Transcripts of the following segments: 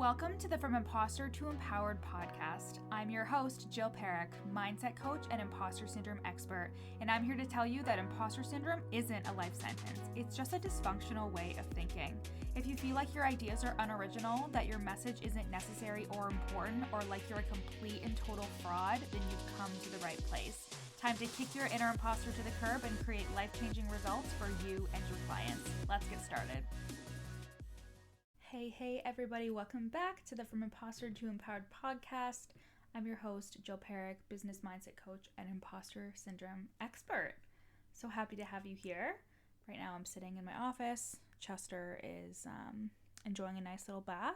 Welcome to the From Imposter to Empowered podcast. I'm your host, Jill Perrick, mindset coach and imposter syndrome expert, and I'm here to tell you that imposter syndrome isn't a life sentence. It's just a dysfunctional way of thinking. If you feel like your ideas are unoriginal, that your message isn't necessary or important, or like you're a complete and total fraud, then you've come to the right place. Time to kick your inner imposter to the curb and create life-changing results for you and your clients. Let's get started. Hey everybody, welcome back to the From Imposter to Empowered podcast. I'm your host, Jill Perrick, business mindset coach and imposter syndrome expert. So happy to have you here. Right now I'm sitting in my office. Chester is enjoying a nice little bath.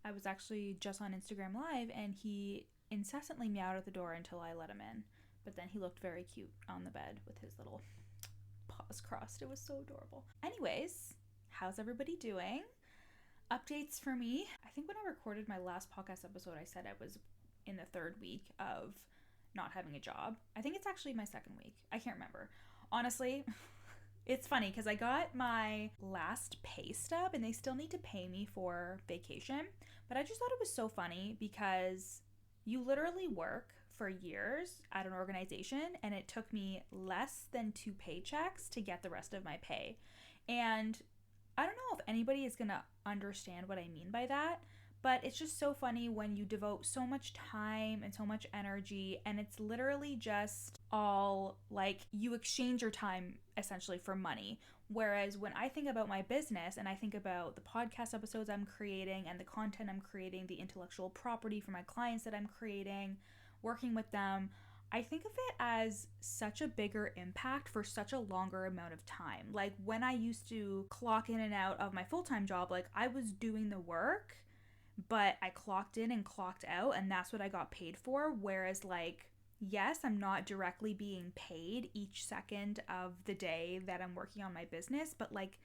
I was actually just on Instagram Live and he incessantly meowed at the door until I let him in. But then he looked very cute on the bed with his little paws crossed. It was so adorable. Anyways, how's everybody doing? Updates for me. I think when I recorded my last podcast episode, I said I was in the third week of not having a job. I think it's actually my second week. I can't remember. Honestly, it's funny because I got my last pay stub and they still need to pay me for vacation. But I just thought it was so funny because you literally work for years at an organization and it took me less than 2 paychecks to get the rest of my pay. And I don't know if anybody is going to understand what I mean by that, but it's just so funny when you devote so much time and so much energy and it's literally just all like you exchange your time essentially for money. Whereas when I think about my business and I think about the podcast episodes I'm creating and the content I'm creating, the intellectual property for my clients that I'm creating, working with them, I think of it as such a bigger impact for such a longer amount of time. Like when I used to clock in and out of my full-time job, like I was doing the work, but I clocked in and clocked out and that's what I got paid for. Whereas like, yes, I'm not directly being paid each second of the day that I'm working on my business, but like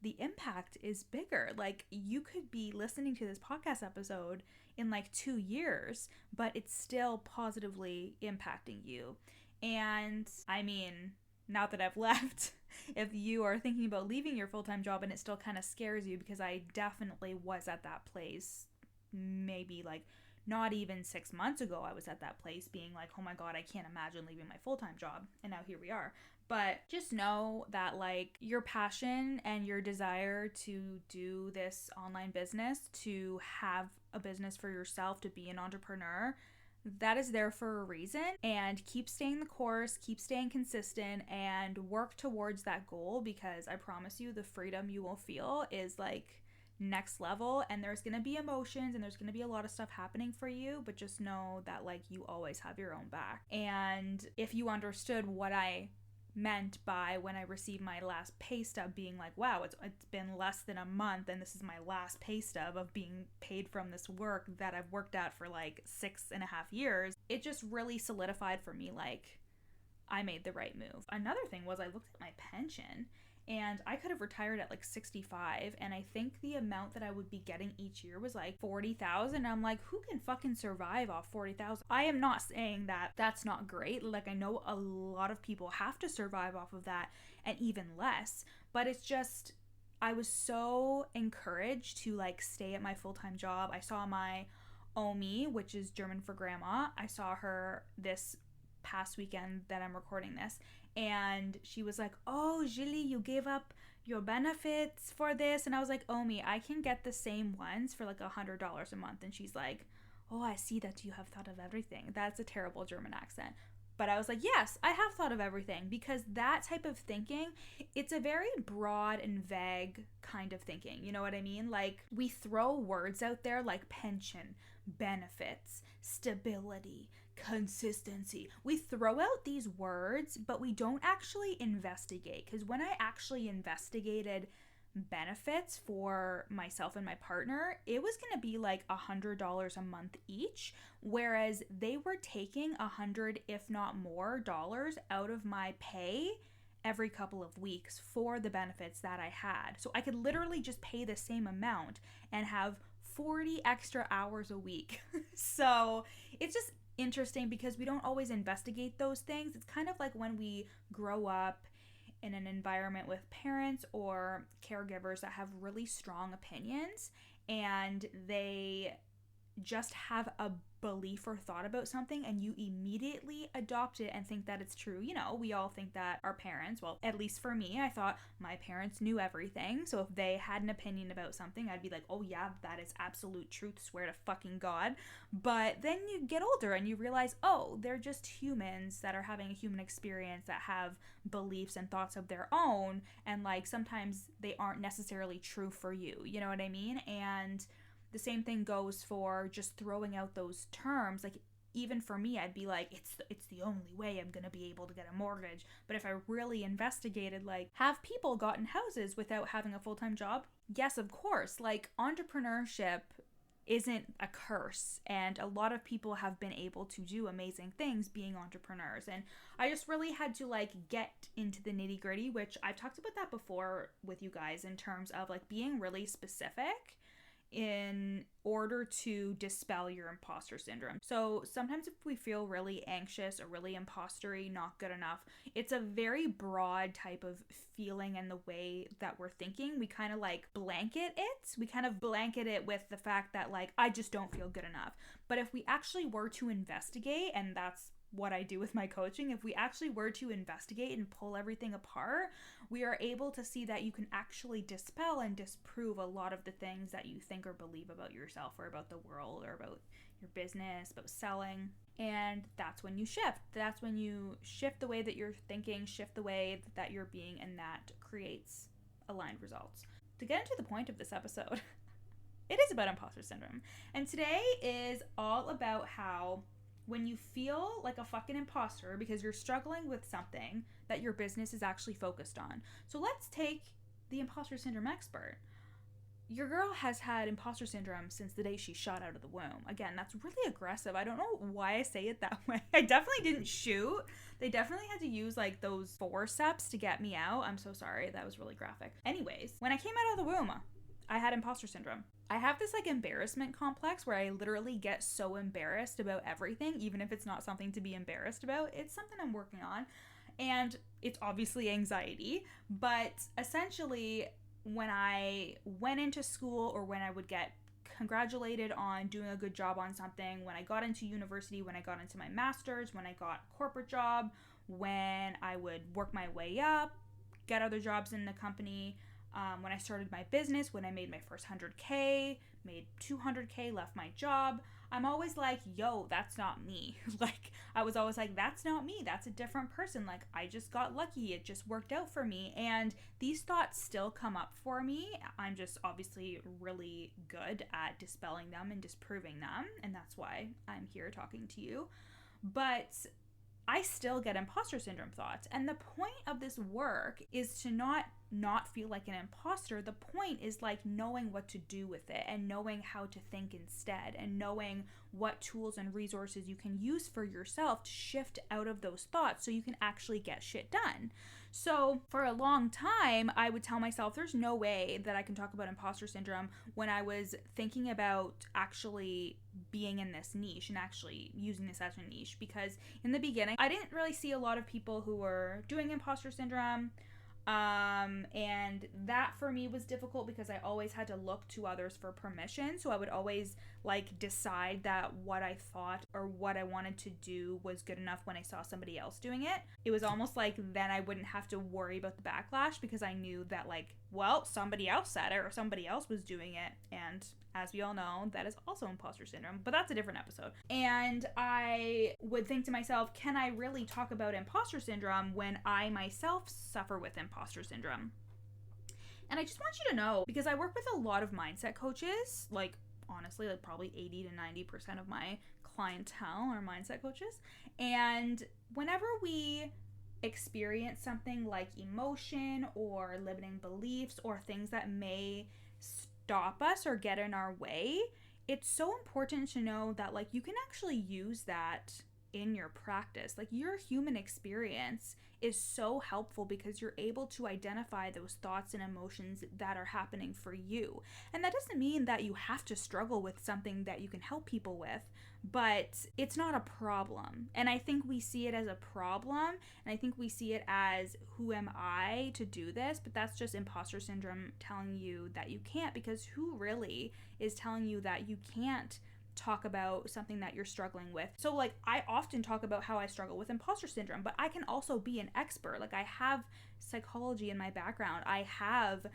the impact is bigger. Like you could be listening to this podcast episode in like 2 years, but it's still positively impacting you. And I mean, now that I've left, if you are thinking about leaving your full-time job and it still kind of scares you, because I definitely was at that place, maybe like not even 6 months ago, I was at that place being like, oh my God, I can't imagine leaving my full-time job. And now here we are. But just know that like your passion and your desire to do this online business, to have a business for yourself, to be an entrepreneur, that is there for a reason. And keep staying the course, keep staying consistent, and work towards that goal, because I promise you the freedom you will feel is like next level. And there's gonna be emotions and there's gonna be a lot of stuff happening for you, but just know that like you always have your own back. And if you understood what I meant by when I received my last pay stub being like, wow, it's been less than a month and this is my last pay stub of being paid from this work that I've worked at for like 6.5 years, it just really solidified for me like I made the right move. Another thing was I looked at my pension and I could have retired at like 65, and I think the amount that I would be getting each year was like $40,000. I'm like, who can fucking survive off $40,000? I am not saying that that's not great. Like I know a lot of people have to survive off of that and even less, but it's just I was so encouraged to like stay at my full-time job. I saw my Omi, which is German for grandma. I saw her this past weekend that I'm recording this, and she was like, oh, Julie, you gave up your benefits for this. And I was like, Omi, I can get the same ones for like $100 a month. And she's like, oh, I see that you have thought of everything. That's a terrible German accent. But I was like, yes, I have thought of everything, because that type of thinking, it's a very broad and vague kind of thinking. You know what I mean? Like we throw words out there like pension, benefits, stability, consistency. We throw out these words, but we don't actually investigate. Because when I actually investigated benefits for myself and my partner, it was going to be like $100 a month each, whereas they were taking $100, if not more, dollars out of my pay every couple of weeks for the benefits that I had. So I could literally just pay the same amount and have 40 extra hours a week. So it's just interesting because we don't always investigate those things. It's kind of like when we grow up in an environment with parents or caregivers that have really strong opinions, and they just have a belief or thought about something and you immediately adopt it and think that it's true. You know, we all think that our parents, well, at least for me, I thought my parents knew everything. So if they had an opinion about something, I'd be like, oh yeah, that is absolute truth, swear to fucking God. But then you get older and you realize, oh, they're just humans that are having a human experience that have beliefs and thoughts of their own. And like sometimes they aren't necessarily true for you. You know what I mean? And the same thing goes for just throwing out those terms. Like, even for me, I'd be like, it's the only way I'm going to be able to get a mortgage. But if I really investigated, like, have people gotten houses without having a full-time job? Yes, of course. Like, entrepreneurship isn't a curse, and a lot of people have been able to do amazing things being entrepreneurs. And I just really had to like get into the nitty-gritty, which I've talked about that before with you guys in terms of like being really specific in order to dispel your imposter syndrome. So sometimes if we feel really anxious or really impostery, not good enough, it's a very broad type of feeling, and the way that we're thinking, we kind of like blanket it. We kind of blanket it with the fact that like, I just don't feel good enough. But if we actually were to investigate, and that's what I do with my coaching, if we actually were to investigate and pull everything apart, we are able to see that you can actually dispel and disprove a lot of the things that you think or believe about yourself or about the world or about your business, about selling. And that's when you shift. That's when you shift the way that you're thinking, shift the way that you're being, and that creates aligned results. To get into the point of this episode, it is about imposter syndrome. And today is all about how when you feel like a fucking imposter because you're struggling with something that your business is actually focused on. So let's take the imposter syndrome expert. Your girl has had imposter syndrome since the day she shot out of the womb. Again, that's really aggressive. I don't know why I say it that way. I definitely didn't shoot. They definitely had to use like those forceps to get me out. I'm so sorry. That was really graphic. Anyways, when I came out of the womb, I had imposter syndrome. I have this like embarrassment complex where I literally get so embarrassed about everything, even if it's not something to be embarrassed about. It's something I'm working on, and it's obviously anxiety. But essentially, when I went into school, or when I would get congratulated on doing a good job on something, when I got into university, when I got into my master's, when I got a corporate job, when I would work my way up, get other jobs in the company, when I started my business, when I made my first 100K, made 200K, left my job, I'm always like, yo, that's not me. Like, I was always like, that's not me. That's a different person. Like, I just got lucky. It just worked out for me. And these thoughts still come up for me. I'm just obviously really good at dispelling them and disproving them. And that's why I'm here talking to you. But I still get imposter syndrome thoughts. And the point of this work is to not feel like an imposter. The point is like knowing what to do with it, and knowing how to think instead, and knowing what tools and resources you can use for yourself to shift out of those thoughts so you can actually get shit done. So for a long time, I would tell myself there's no way that I can talk about imposter syndrome when I was thinking about actually being in this niche and actually using this as a niche, because in the beginning, I didn't really see a lot of people who were doing imposter syndrome. And that for me was difficult because I always had to look to others for permission. So I would always like decide that what I thought or what I wanted to do was good enough when I saw somebody else doing it. It was almost like then I wouldn't have to worry about the backlash because I knew that like, well, somebody else said it or somebody else was doing it. And as we all know, that is also imposter syndrome, but that's a different episode. And I would think to myself, can I really talk about imposter syndrome when I myself suffer with imposter syndrome? And I just want you to know, because I work with a lot of mindset coaches, like honestly, like probably 80 to 90% of my clientele are mindset coaches. And whenever we experience something like emotion or limiting beliefs or things that may stop us or get in our way, it's so important to know that like you can actually use that in your practice. Like, your human experience is so helpful because you're able to identify those thoughts and emotions that are happening for you. And that doesn't mean that you have to struggle with something that you can help people with, but it's not a problem. And I think we see it as a problem, and I think we see it as, who am I to do this? But that's just imposter syndrome telling you that you can't, because who really is telling you that you can't talk about something that you're struggling with? So like, I often talk about how I struggle with imposter syndrome, but I can also be an expert. Like, I have psychology in my background, I have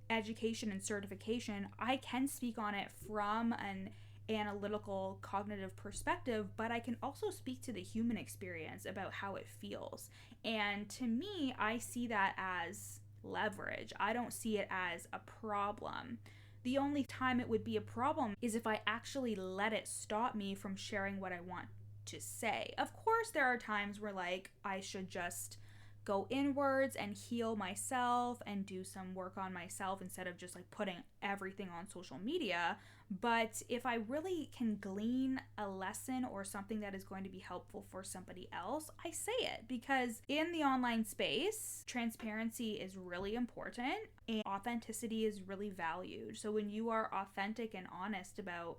education and certification, I can speak on it from an analytical cognitive perspective, but I can also speak to the human experience about how it feels. And to me, I see that as leverage. I don't see it as a problem. The only time it would be a problem is if I actually let it stop me from sharing what I want to say. Of course, there are times where like I should just go inwards and heal myself and do some work on myself instead of just like putting everything on social media. But if I really can glean a lesson or something that is going to be helpful for somebody else, I say it, because in the online space, transparency is really important and authenticity is really valued. So when you are authentic and honest about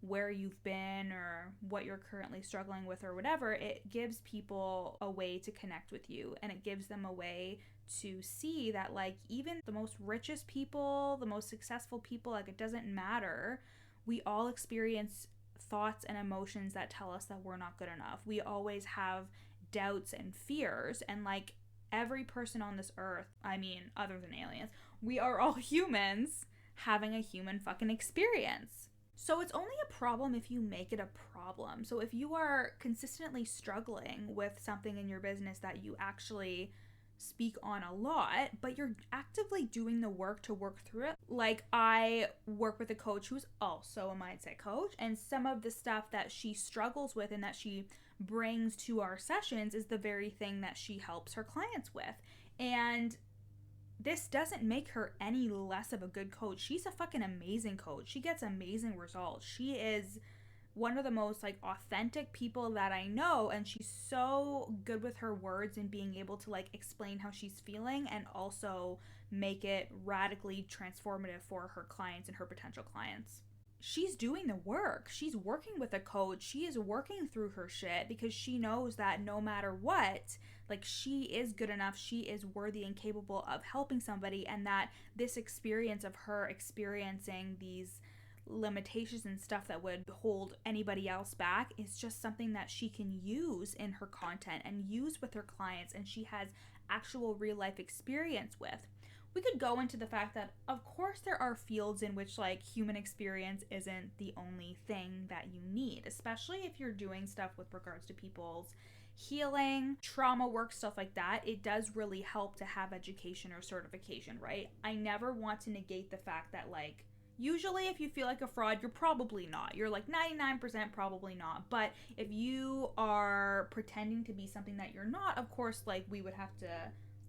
where you've been or what you're currently struggling with or whatever, it gives people a way to connect with you, and it gives them a way to see that like even the most richest people, the most successful people, like it doesn't matter. We all experience thoughts and emotions that tell us that we're not good enough. We always have doubts and fears, and like every person on this earth, I mean, other than aliens, we are all humans having a human fucking experience. So it's only a problem if you make it a problem. So if you are consistently struggling with something in your business that you actually speak on a lot, but you're actively doing the work to work through it. Like, I work with a coach who's also a mindset coach, and some of the stuff that she struggles with and that she brings to our sessions is the very thing that she helps her clients with. And this doesn't make her any less of a good coach. She's a fucking amazing coach. She gets amazing results. She is one of the most like authentic people that I know, and she's so good with her words and being able to like explain how she's feeling and also make it radically transformative for her clients and her potential clients. She's doing the work. She's working with a coach. She is working through her shit because she knows that no matter what, like, she is good enough, she is worthy and capable of helping somebody, and that this experience of her experiencing these limitations and stuff that would hold anybody else back is just something that she can use in her content and use with her clients, and she has actual real life experience with. We could go into the fact that, of course, there are fields in which like human experience isn't the only thing that you need, especially if you're doing stuff with regards to people's healing, trauma work, stuff like that. It does really help to have education or certification, right? I never want to negate the fact that like, usually if you feel like a fraud, you're probably not. You're like 99% probably not. But if you are pretending to be something that you're not, of course, like, we would have to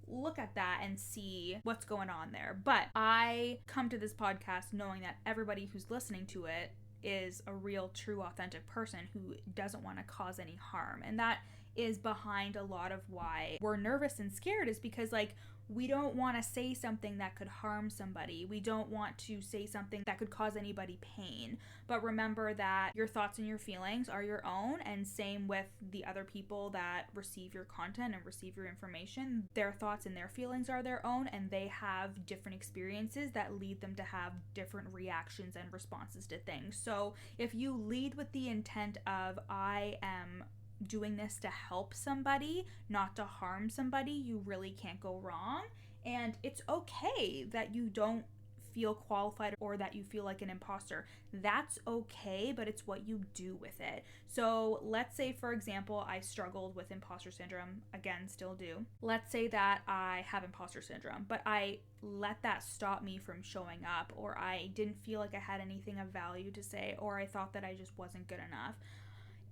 look at that and see what's going on there. But I come to this podcast knowing that everybody who's listening to it is a real, true, authentic person who doesn't want to cause any harm. And that is behind a lot of why we're nervous and scared, is because like, we don't want to say something that could harm somebody. We don't want to say something that could cause anybody pain. But remember that your thoughts and your feelings are your own, and same with the other people that receive your content and receive your information. Their thoughts and their feelings are their own, and they have different experiences that lead them to have different reactions and responses to things. So if you lead with the intent of, I am doing this to help somebody, not to harm somebody, you really can't go wrong. And it's okay that you don't feel qualified or that you feel like an imposter. That's okay, but it's what you do with it. So let's say, for example, I struggled with imposter syndrome, again, still do. Let's say that I have imposter syndrome, but I let that stop me from showing up, or I didn't feel like I had anything of value to say, or I thought that I just wasn't good enough.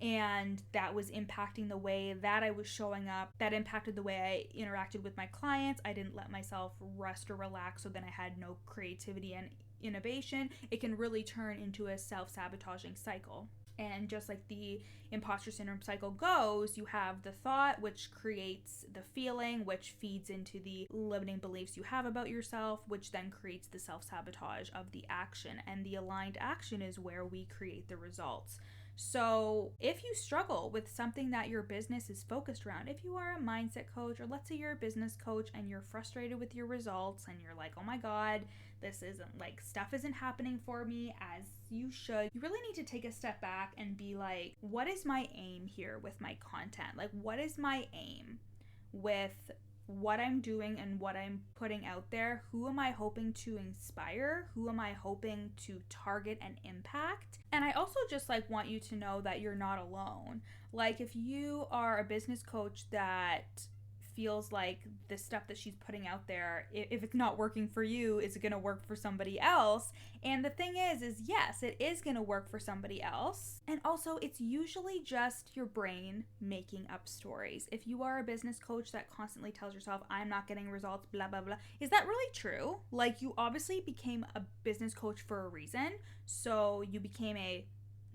And that was impacting the way that I was showing up. That impacted the way I interacted with my clients. I didn't let myself rest or relax, so then I had no creativity and innovation. It can really turn into a self-sabotaging cycle. And just like the imposter syndrome cycle goes, you have the thought, which creates the feeling, which feeds into the limiting beliefs you have about yourself, which then creates the self-sabotage of the action. And the aligned action is where we create the results. So if you struggle with something that your business is focused around, if you are a mindset coach, or let's say you're a business coach and you're frustrated with your results and you're like, oh my God, this isn't like, stuff isn't happening for me as you should, you really need to take a step back and be like, what is my aim here with my content? Like, what is my aim with what I'm doing and what I'm putting out there? Who am I hoping to inspire? Who am I hoping to target and impact? And I also just like want you to know that you're not alone. Like, if you are a business coach that feels like the stuff that she's putting out there, if it's not working for you, is it going to work for somebody else? And the thing is yes, it is going to work for somebody else. And also, it's usually just your brain making up stories. If you are a business coach that constantly tells yourself, I'm not getting results, blah, blah, blah, is that really true? Like, you obviously became a business coach for a reason. So you became a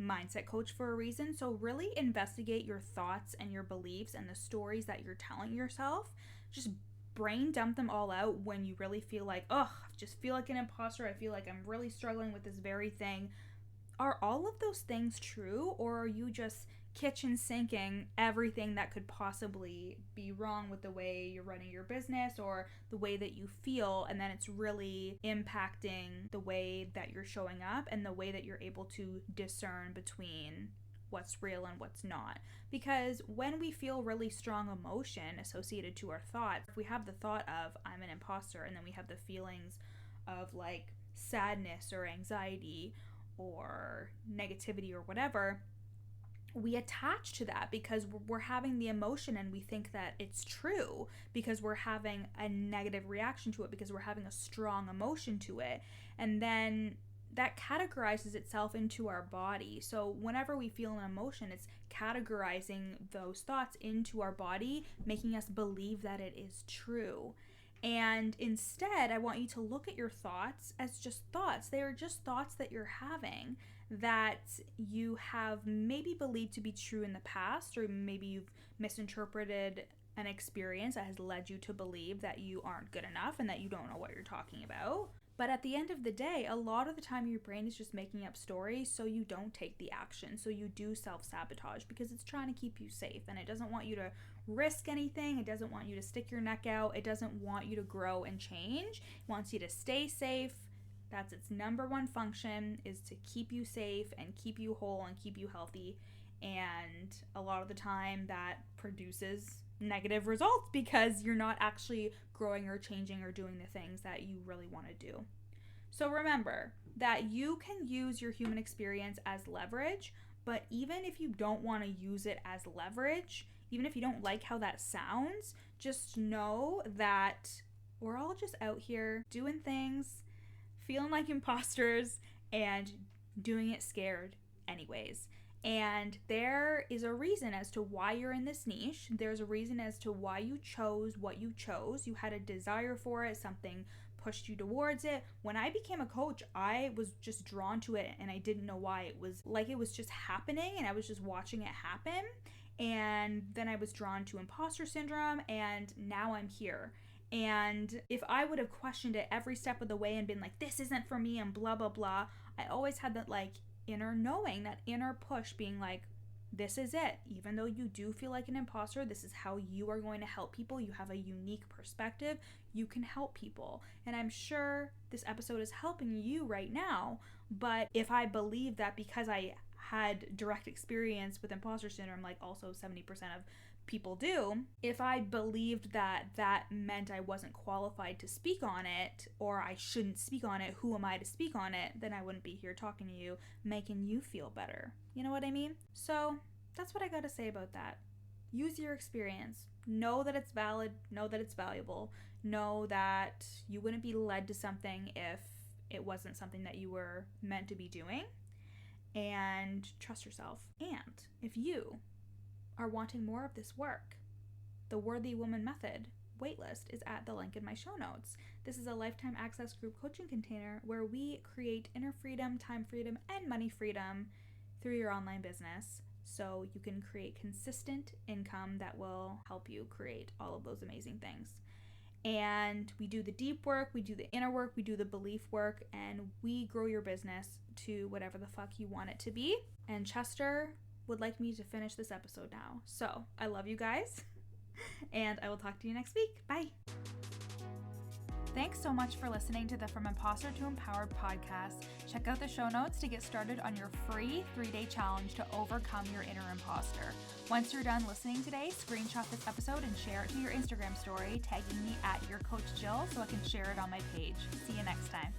mindset coach for a reason. So really investigate your thoughts and your beliefs and the stories that you're telling yourself. Just brain dump them all out when you really feel like, I just feel like an imposter. I feel like I'm really struggling with this very thing. Are all of those things true, or are you just kitchen sinking everything that could possibly be wrong with the way you're running your business or the way that you feel, and then it's really impacting the way that you're showing up and the way that you're able to discern between what's real and what's not? Because when we feel really strong emotion associated to our thoughts, if we have the thought of I'm an imposter, and then we have the feelings of like sadness or anxiety or negativity or whatever, we attach to that because we're having the emotion and we think that it's true because we're having a negative reaction to it, because we're having a strong emotion to it. And then that categorizes itself into our body. So whenever we feel an emotion, it's categorizing those thoughts into our body, making us believe that it is true. And instead, I want you to look at your thoughts as just thoughts. They are just thoughts that you're having that you have maybe believed to be true in the past, or maybe you've misinterpreted an experience that has led you to believe that you aren't good enough and that you don't know what you're talking about. But at the end of the day, a lot of the time your brain is just making up stories so you don't take the action. So you do self-sabotage because it's trying to keep you safe, and it doesn't want you to risk anything. It doesn't want you to stick your neck out. It doesn't want you to grow and change. It wants you to stay safe. That's its number one function, is to keep you safe and keep you whole and keep you healthy. And a lot of the time that produces negative results because you're not actually growing or changing or doing the things that you really want to do. So remember that you can use your human experience as leverage, but even if you don't want to use it as leverage, even if you don't like how that sounds, just know that we're all just out here doing things, feeling like imposters, and doing it scared anyways. And there is a reason as to why you're in this niche. There's a reason as to why you chose what you chose. You had a desire for it. Something pushed you towards it. When I became a coach, I was just drawn to it and I didn't know why. It was like it was just happening and I was just watching it happen. And then I was drawn to imposter syndrome, and now I'm here. And if I would have questioned it every step of the way and been like, this isn't for me and blah, blah, blah, I always had that like inner knowing, that inner push being like, this is it. Even though you do feel like an imposter, this is how you are going to help people. You have a unique perspective. You can help people. And I'm sure this episode is helping you right now. But if I believe that because I had direct experience with imposter syndrome, like also 70% of people do, if I believed that that meant I wasn't qualified to speak on it, or I shouldn't speak on it, who am I to speak on it, then I wouldn't be here talking to you, making you feel better. You know what I mean? So that's what I gotta say about that. Use your experience. Know that it's valid. Know that it's valuable. Know that you wouldn't be led to something if it wasn't something that you were meant to be doing. And trust yourself. And if you are wanting more of this work, the Worthy Woman Method waitlist is at the link in my show notes. This is a lifetime access group coaching container where we create inner freedom, time freedom, and money freedom through your online business so you can create consistent income that will help you create all of those amazing things. And we do the deep work, we do the inner work, we do the belief work, and we grow your business to whatever the fuck you want it to be. And Chester would like me to finish this episode now. So I love you guys, and I will talk to you next week. Bye. Thanks so much for listening to the From Imposter to Empowered podcast. Check out the show notes to get started on your free 3-day challenge to overcome your inner imposter. Once you're done listening today, screenshot this episode and share it to your Instagram story, tagging me at YourCoachJill so I can share it on my page. See you next time.